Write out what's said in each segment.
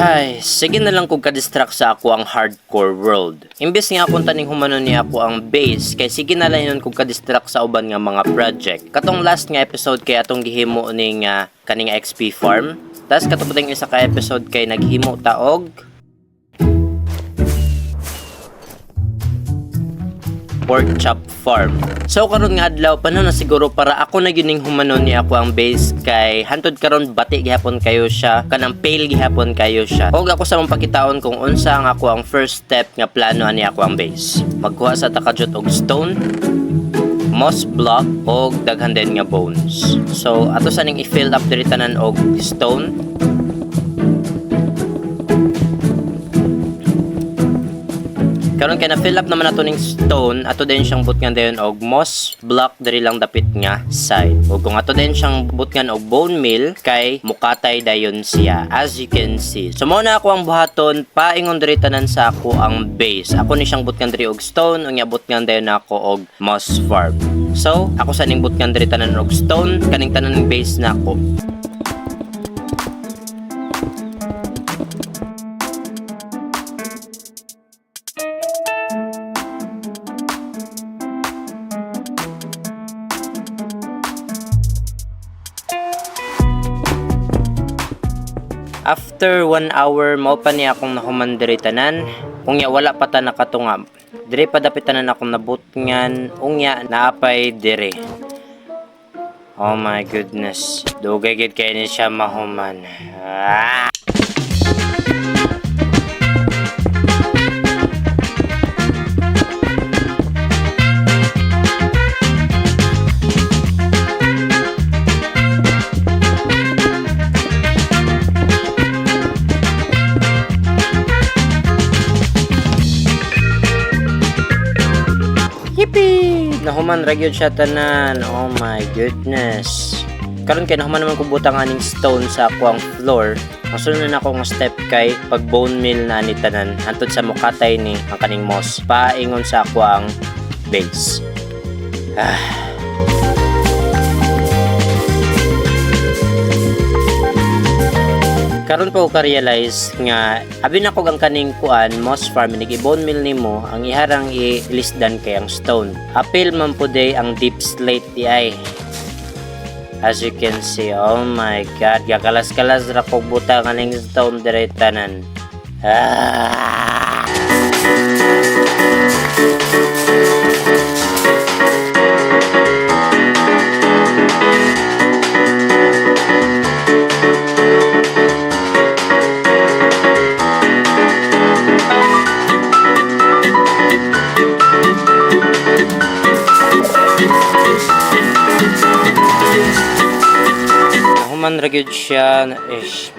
Ay, sige na lang kung ka-distract sa ako ang hardcore world. Imbes nga akong taning humano niya ako ang base, kay sige na lang yun kung ka-distract sa uban nga mga project. Katong last nga episode kay atong gihimo ning kaning XP farm. Tas katong isa ka episode kay naghimo taog pork chop farm. So karon nga adlaw panon na siguro para ako na gyud ning humanon ni ako ang base kay hantod karon bati gihapon kayo siya kanang fail gihapon kayo siya. Og ako sa mong pakitaon kung unsa ang ako ang first step nga plano ani ako ang base. Magkuha sa takajot og stone, moss block og daghan din nga bones. So ato sa ning i-fill up diri tanan og stone. Karon kay na fill up naman nato ning stone, ato din siyang butngan dayon og moss block diri lang dapit nga side. Ug kung ato din siyang butngan og bone meal kay mukatay dayon siya as you can see. So mao na ako ang buhaton paingon diri tanan sa ako ang base. Ako ni siyang butngan diri og stone, unya butngan dayon ako og moss farm. So ako sa ning butngan diri tanan og stone, kaning tanan ning base nako. After 1 hour, mao pa niya akong nahuman diri tanan. Unya wala pa ta nakatungab. Diri pa dapit tanan akong nabutngan. Unya naapay diri. Oh my goodness. Dugay gid kay ni siya mahuman. Nahuman ra gyud siya tanan. Oh my goodness. Karon kay nahuman naman ko butang aning stone sa ako ang floor. Ang sunod na ako nga step kay pag bone meal na ni tanan hantod sa mukatay ni ang kaning moss paingon sa ako ang base. Karon pa ko ka-realize nga abi na ko ang kaning kuan moss farm nig i-bone meal nimo ang iharang i-lisdan kay ang stone. Apil man po day ang deep slate di ay. As you can see, oh my god, gakalas-kalas ra ko butang kaning stone dire tanan. Man ra gyud siya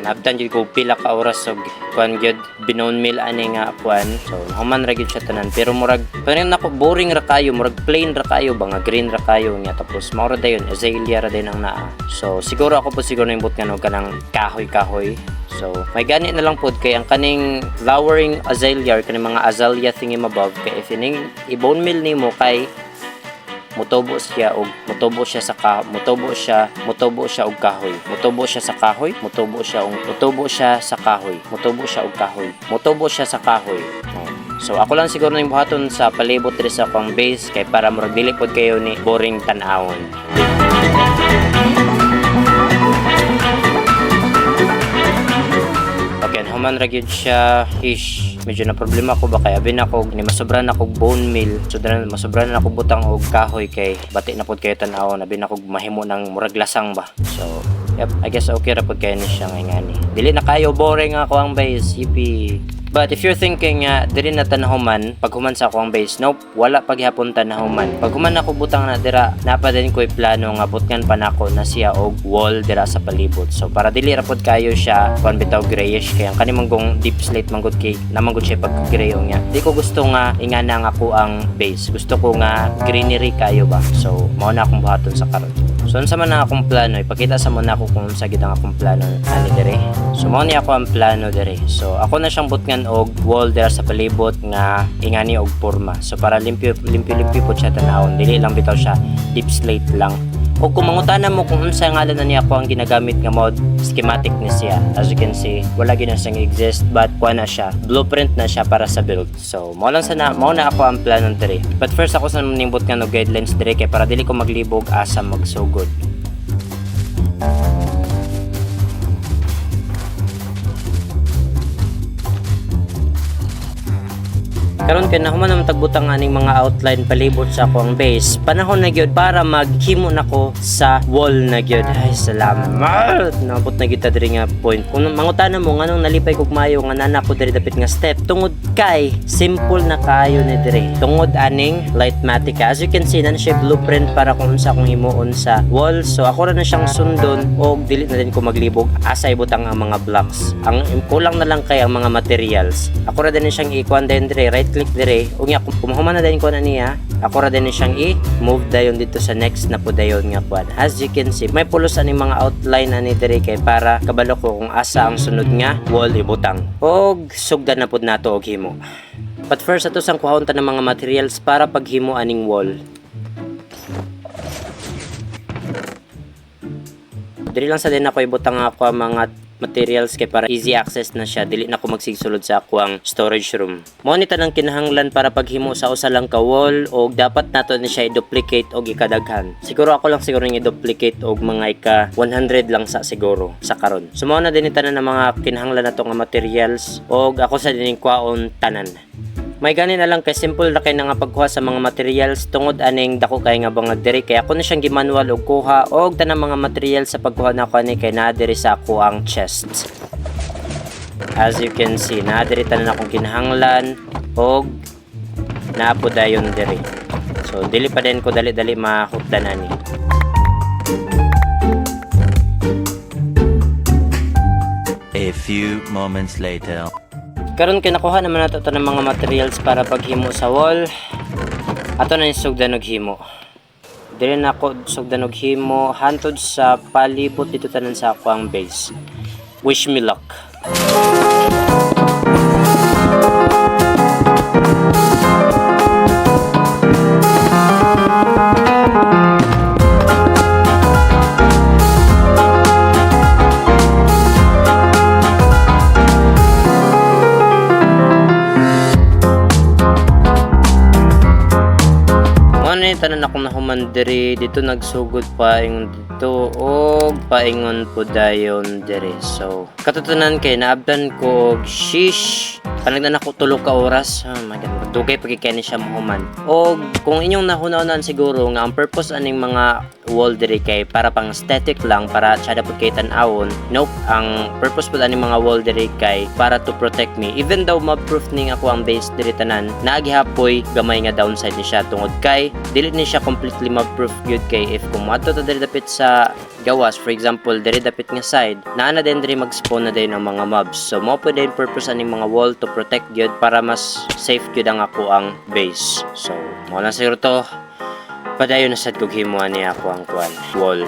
nabdan gyud ko pila ka oras og kuan gyud binon meal ani nga kuan. So human ra gyud siya tanan pero murag parang nako boring ra kayo, murag plain ra kayo, nga green ra kayo nya tapos mao ra dayon azalea ra din ang naa. So siguro ako po siguro nimbot nga no kanang kahoy. So may gani na lang pod kay ang kaning flowering azalea kaning mga azalea thingy above kay if ining i-bone meal nimo kay mutubo siya og mutubo siya sa mutubo siya og kahoy, mutubo siya sa kahoy, mutubo siya sa kahoy, mutubo siya og kahoy, mutubo siya sa kahoy. So ako lang siguro ning buhaton sa palibot diri sa akong base kay para murag dili pod kayo ni boring tan-awon. Okay, human ra gyud siya. Medyo na problema ko ba kay abi na ko ni masobra na ko bone meal. So dala masobra na ako butang og kahoy kay bati na pod kayo tan-awon abi na ko mahimo ng murag lasang ba. So yep, I guess okay ra pod kayo ni siya ngani. Dili na kayo boring ako ang base, yippee. But if you're thinking diri na tanahuman pag human sa akong base, nope, wala paghapon tanahuman. Pag human ako butang na dira, napa din ko'y plano nga butngan pa nako na siya og wall dira sa palibot. So para dili ra pod kayo siya kon bitaw grayish kay ang kanimanggong deep slate manggod kay namanggod siya pag gray nya. Di ko gusto nga ingana nga ako ang base. Gusto ko nga greenery kayo ba. So mao na akong buhaton sa karon. So unsa man ang akong plano, ipakita sa mo na ako kung unsa gid ang akong plano ani dire. So mao ni ako ang plano dire. So ako na siyang butngan og wall dira sa palibot nga ingani og porma. So para limpyo po siya tanawon, dili lang bitaw siya deep slate lang. O kung mangutana mo kung unsa ngalan na niya ako ang ginagamit nga mod, schematic ni siya. As you can see, wala gyud na siyang exist but kuha na siya. Blueprint na siya para sa build. So, mao na ako ang plano diri. But first ako sa nimbot nga no guidelines diri kay para dili ko maglibog asa magsugod. Karon kay nahuman naman tagbutang aning mga outline palibot sa ako ang base. Panahon na gyud para maghimo nako sa wall na gyud. Ay salamat. Nabot na gyud ta diri nga point. Kung mangutana mo nganong nalipay kog mayo nga nana ko diri dapit nga step tungod kay simple na kayo ni diri. Tungod aning Lightmatic. As you can see na siya blueprint para kung unsa akong himuon sa wall. So ako ra na siyang sundon og dili na din ko maglibog asa ibutang ang mga blocks. Ang kulang na lang kay ang mga materials. Ako ra din siyang ikuan din diri right click dire unya kung mahuman na din ko na niya ako ra din siyang i-move dayon dito sa next na po dayon nga quad. As you can see may pulos ani mga outline ani dire kay para kabalo ko kung asa ang sunod nga wall ibutang og sugdan na pud nato og himo. But first ato sang kuhawon ta ng mga materials para paghimo aning wall. Dili lang sa din ako ibutang ako ang mga materials kay para easy access na siya, dili na ko magsigsulod sa ako ang storage room. Mao ni tanang kinahanglan para paghimo sa usa lang ka wall og dapat nato ni siya i-duplicate og ikadaghan. Siguro ako lang siguro nga i-duplicate og mga ika 100 lang sa siguro sa karon. So mao na din tanan ng mga kinahanglan nato nga materials og ako sa dining kwaon tanan. May gani na lang kay simple na kay nga pagkuha sa mga materials tungod aning dako kay nga bangag diri kay ako na siyang gimanual og kuha og tanang mga materials sa pagkuha na ko ani kay naa diri sa ako ang chest. As you can see, naa diri tanan akong kinahanglan og naa po dayon diri. So dili pa din ko dali-dali mahutdan ani. A few moments later. Karon kay nakuha naman nato ng mga materials para paghimo sa wall. Ato na yung sugdan og himo. Dili na ako sugdan og himo hantod sa palibot dito tanan sa ako ang base. Wish me luck. Tanan akong nahuman diri dito nagsugod paingon dito og paingon po dayon diri. So katutunan kay naabdan ko og shish panagdan ako tulo ka oras. Oh my god, dugay pagikani siya mahuman. Og kung inyong nahunaonan siguro nga ang purpose aning mga wall diri kay para pang aesthetic lang para siya dapat kay tan-awon. Nope, ang purpose pud aning mga wall diri kay para to protect me. Even though mob-proof ning ako ang base diri tanan, naagihapoy gamay nga downside ni siya tungod kay dili ni siya completely mob-proof gyud kay if kumadto ta diri dapit sa gawas, for example, diri dapit nga side, naa na din diri mag-spawn na din ang mga mobs. So mo pud din purpose aning mga wall to protect gyud para mas safe gyud ang ako ang base. So mo na siguro to padayon na sad kog himuan niya ako ang kuan wall.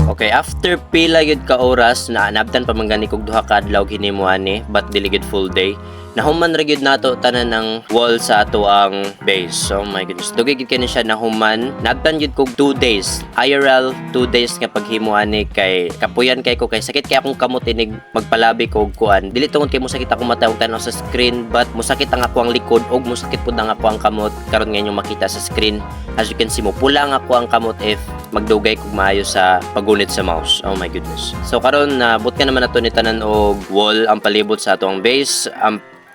Okay, after pila gyud ka oras na nabtan pa man gani kog duha ka adlaw hinimuan ni but dili gyud full day. Nahuman ra gyud nato tanan ng wall sa ato ang base. So my goodness, dugay gyud kani siya nahuman. Nabtan gyud kog 2 days. IRL 2 days nga paghimuan ni kay kapuyan kay ko kay sakit kay akong kamot inig magpalabi ko og kuan. Dili tungod kay mo sakit ako mata og tanaw sa screen but mo sakit ang ako ang likod og mo sakit pud ang ako ang kamot karon nga inyo makita sa screen. As you can see mo pula ang ako ang kamot if magdugay kog maayo sa pagunit sa mouse. Oh my goodness. So karon nabot ka naman nato ni tanan og wall ang palibot sa ato ang base.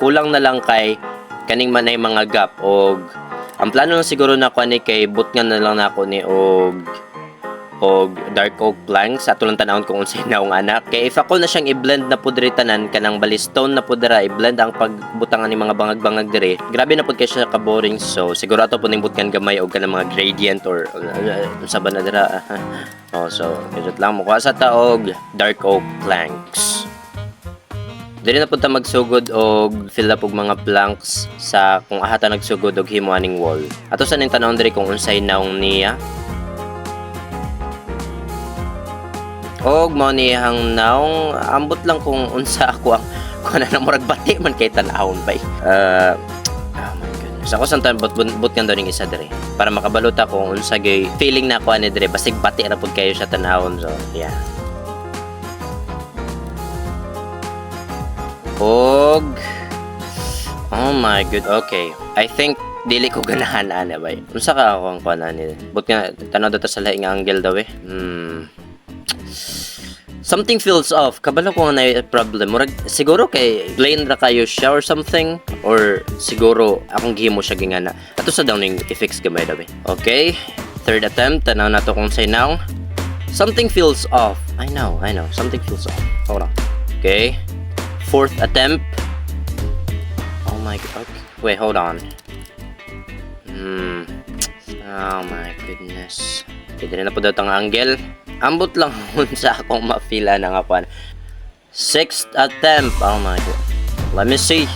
Kulang na lang kay kaning manay mga gap og ang plano lang siguro na ko ni kay butngan na lang nako ni og dark oak planks ato lang tanawon kung unsay naong anak kay if ako na siyang i-blend na pud diri tanan kanang balistone na pud dira i-blend ang pagbutangan ni mga bangag-bangag diri grabe na pud kay siya ka boring so siguro ato pud ning butkan gamay og kanang mga gradient or unsa ba na dira oh so kadto lang mo kuha sa taog dark oak planks. Dili na punta magsugod og fill up og mga planks sa kung ahata nagsugod og himo aning wall. Ato sa ning tanawon diri kung unsay naong niya. Og mao niyang naong ambot lang kung unsa ako ang kuan na murag bati man kay tan-awon bay. Oh my goodness. Ako santan but kan ning isa diri para makabalota kung unsa gay feeling na ko ani diri basig bati ra pud kayo sa tan-awon, so yeah. Og oh my god, okay. I think dili ko ganahan ana bay. Unsa ka ako ang kuan ani? But nga tanaw data sa laing angle daw eh. Something feels off. Kabalo ko nga na problem. Murag siguro kay plain ra kayo siya or something, or siguro akong gihimo siya gingana. Ato sa daw ning i-fix gamay daw eh. Okay. Third attempt, tanaw nato kung say now. Something feels off. I know. Something feels off. Hold on. Okay. Fourth attempt. Oh my god. Okay. Wait, hold on. Oh my goodness. Okay, dili na po daw tang angle. Ambot lang sa akong mafila na nga pan. Sixth attempt. Oh my god. Let me see.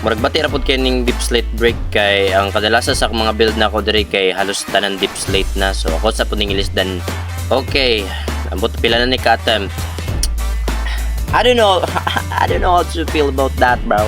Murag bati ra pud kay ning deep slate break kay ang kadalasan sa mga build na ko diri kay halos tanan deep slate na. So ako sa pud ning lisdan. Okay. Ambot pila na ni ka attempt. I don't know how to feel about that, bro.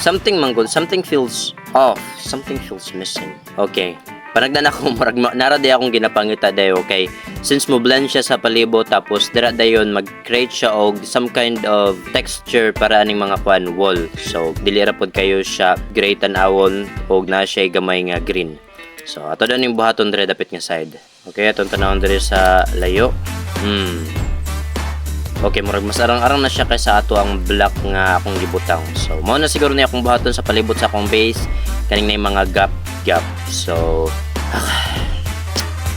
Something manggod, something feels off, something feels missing. Okay. Panagdan ako, nara day akong ginapangita dayo, okay? Since mo blend siya sa palibot, tapos dira dayon mag-create siya og some kind of texture para aning mga kwan wall. So, dili ra pod kayo siya gray tan-awon og na siya gamay nga green. So, ato daw ning buhaton diri dapit nga side. Okay, atong tanawon diri sa layo. Okay, murag mas arang-arang na siya kaysa ato ang black nga akong gibutang. So, mao na siguro ni akong buhaton sa palibot sa akong base kaning na mga gap. So,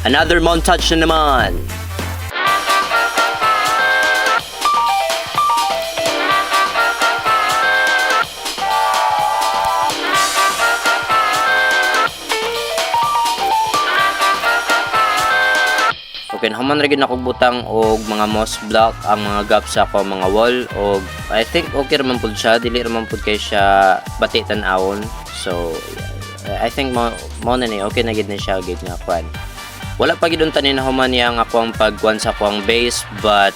another montage na naman. Okay, nahuman rin ako butang og mga moss block ang mga gap sa ako mga wall, og I think okay raman pud siya, dili raman pud kay siya bati tan-awon. So I think mo na ni okay na gid ni siya gid nga kwan. Wala pa gid unta ni nahuman niya ang ako ang pagkuan sa ako ang base, but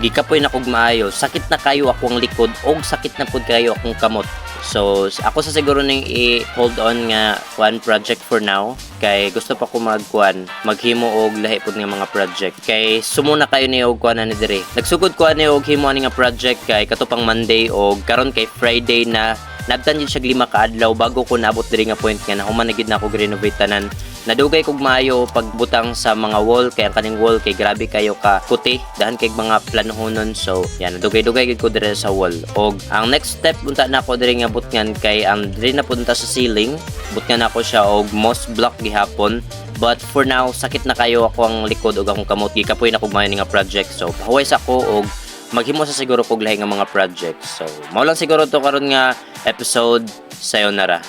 gikapoy na kog maayo. Sakit na kayo ako ang likod og sakit na pud kayo akong kamot. So ako sa siguro ning i-hold on nga one project for now, kay gusto pa ko maghimo og lahi pud nga mga project, kay sumuna kayo ni og kuan ani diri. Nagsugod ko ani og himo ani nga project kay katupang Monday og karon kay Friday na nabtan yun siya 5 ka adlaw bago ko naabot diri nga point nga nahuman na gid na ako renovate tanan. Nadugay kog maayo pagbutang sa mga wall, kay ang kaning wall kay grabe kayo ka kuti dahan kay mga planohonon. So yan, nadugay-dugay gid ko diri sa wall. Og ang next step punta na ako diri nga butngan kay ang diri na punta sa ceiling, butngan ako siya og moss block gihapon. But for now, sakit na kayo ako ang likod og akong kamot, gikapoy na kog maayo nga project. So pahuway sa ako og maghimo sa siguro kog lahi nga mga project. So mao lang siguro to karon nga episode. Sayonara.